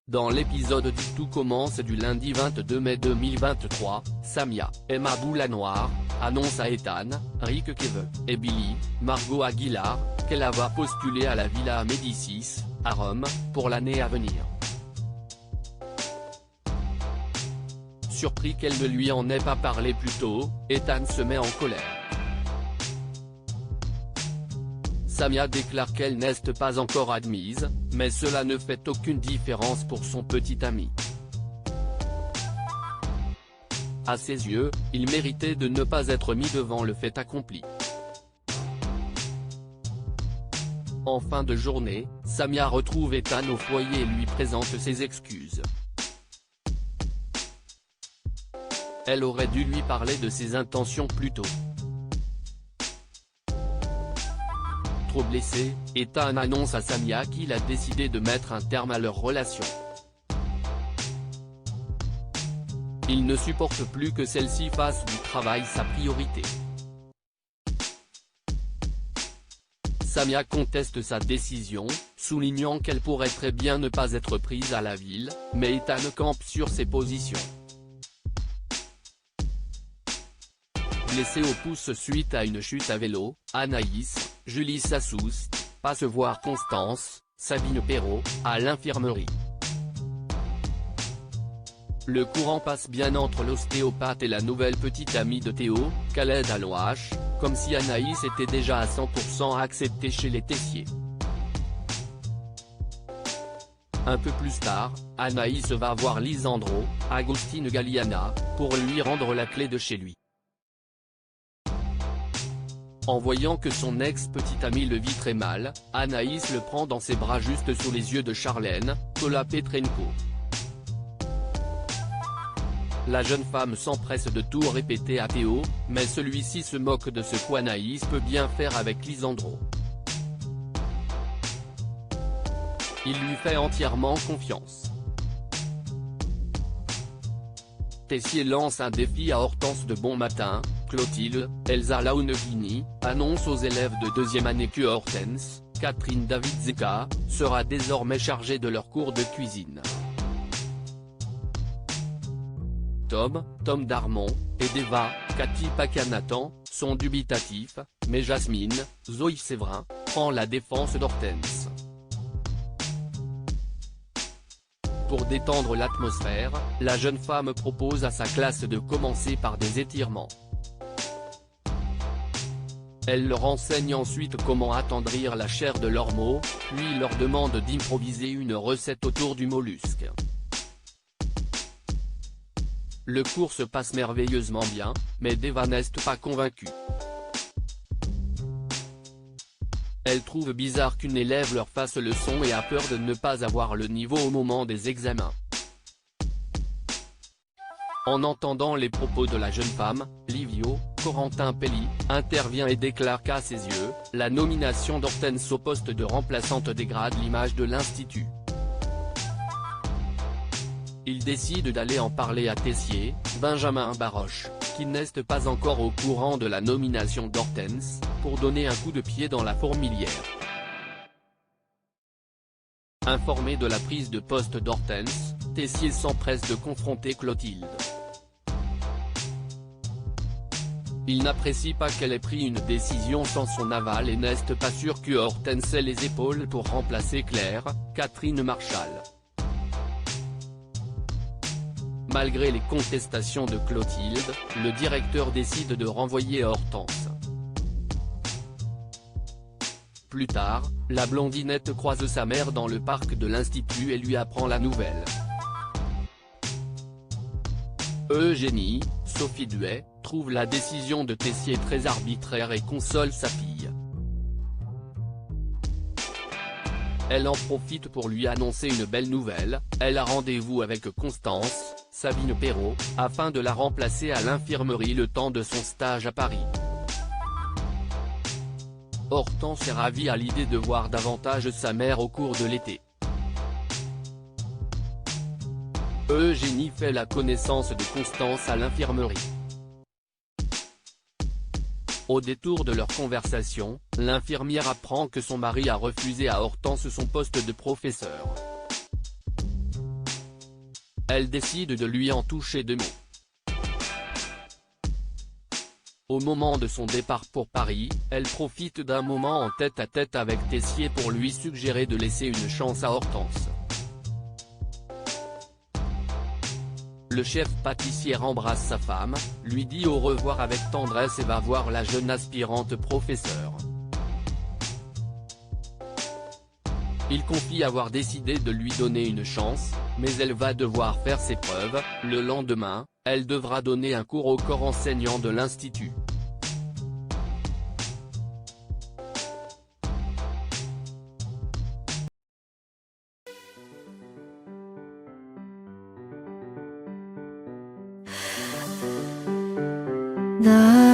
Dans l'épisode du Tout commence du lundi 22 mai 2023, Samia, Emma Boulanoir, annonce à Ethan, Rick Kevin et Billy, Margot Aguilar, qu'elle va postuler à la Villa Médicis, à Rome, pour l'année à venir. Surpris qu'elle ne lui en ait pas parlé plus tôt, Ethan se met en colère. Samia déclare qu'elle n'est pas encore admise, mais cela ne fait aucune différence pour son petit ami. À ses yeux, il méritait de ne pas être mis devant le fait accompli. En fin de journée, Samia retrouve Ethan au foyer et lui présente ses excuses. Elle aurait dû lui parler de ses intentions plus tôt. Trop blessé, Ethan annonce à Samia qu'il a décidé de mettre un terme à leur relation. Il ne supporte plus que celle-ci fasse du travail sa priorité. Samia conteste sa décision, soulignant qu'elle pourrait très bien ne pas être prise à la ville, mais Ethan campe sur ses positions. Blessée au pouce suite à une chute à vélo, Anaïs, Julie Sassous, passe voir Constance, Sabine Perrault, à l'infirmerie. Le courant passe bien entre l'ostéopathe et la nouvelle petite amie de Théo, Khaled Alouache, comme si Anaïs était déjà à 100% acceptée chez les Tessier. Un peu plus tard, Anaïs va voir Lisandro, Agostine Galliana, pour lui rendre la clé de chez lui. En voyant que son ex-petit ami le vit très mal, Anaïs le prend dans ses bras juste sous les yeux de Charlène, Tola Petrenko. La jeune femme s'empresse de tout répéter à Théo, mais celui-ci se moque de ce qu'Anaïs peut bien faire avec Lisandro. Il lui fait entièrement confiance. Tessier lance un défi à Hortense de bon matin. Clotilde, Elsa Launeghini, annonce aux élèves de deuxième année que Hortense, Catherine Davidzeka, sera désormais chargée de leur cours de cuisine. Tom Darmon, et Deva, Cathy Pacanathan, sont dubitatifs, mais Jasmine, Zoé Séverin, prend la défense d'Hortense. Pour détendre l'atmosphère, la jeune femme propose à sa classe de commencer par des étirements. Elle leur enseigne ensuite comment attendrir la chair de l'ormeau, puis leur demande d'improviser une recette autour du mollusque. Le cours se passe merveilleusement bien, mais Deva n'est pas convaincue. Elle trouve bizarre qu'une élève leur fasse leçon et a peur de ne pas avoir le niveau au moment des examens. En entendant les propos de la jeune femme, Livio, Corentin Pelli, intervient et déclare qu'à ses yeux, la nomination d'Hortense au poste de remplaçante dégrade l'image de l'Institut. Il décide d'aller en parler à Tessier, Benjamin Baroche, qui n'est pas encore au courant de la nomination d'Hortense, pour donner un coup de pied dans la fourmilière. Informé de la prise de poste d'Hortense, Tessier s'empresse de confronter Clotilde. Il n'apprécie pas qu'elle ait pris une décision sans son aval et n'est pas sûr que Hortense ait les épaules pour remplacer Claire, Catherine Marchal. Malgré les contestations de Clotilde, le directeur décide de renvoyer Hortense. Plus tard, la blondinette croise sa mère dans le parc de l'Institut et lui apprend la nouvelle. Eugénie, Sophie Duet, trouve la décision de Tessier très arbitraire et console sa fille. Elle en profite pour lui annoncer une belle nouvelle, elle a rendez-vous avec Constance, Sabine Perrault, afin de la remplacer à l'infirmerie le temps de son stage à Paris. Hortense est ravie à l'idée de voir davantage sa mère au cours de l'été. Eugénie fait la connaissance de Constance à l'infirmerie. Au détour de leur conversation, l'infirmière apprend que son mari a refusé à Hortense son poste de professeur. elle décide de lui en toucher 2 mots. Au moment de son départ pour Paris, elle profite d'un moment en tête-à-tête avec Tessier pour lui suggérer de laisser une chance à Hortense. Le chef pâtissier embrasse sa femme, lui dit au revoir avec tendresse et va voir la jeune aspirante professeure. Il confie avoir décidé de lui donner une chance, mais elle va devoir faire ses preuves. Le lendemain, elle devra donner un cours au corps enseignant de l'institut. 나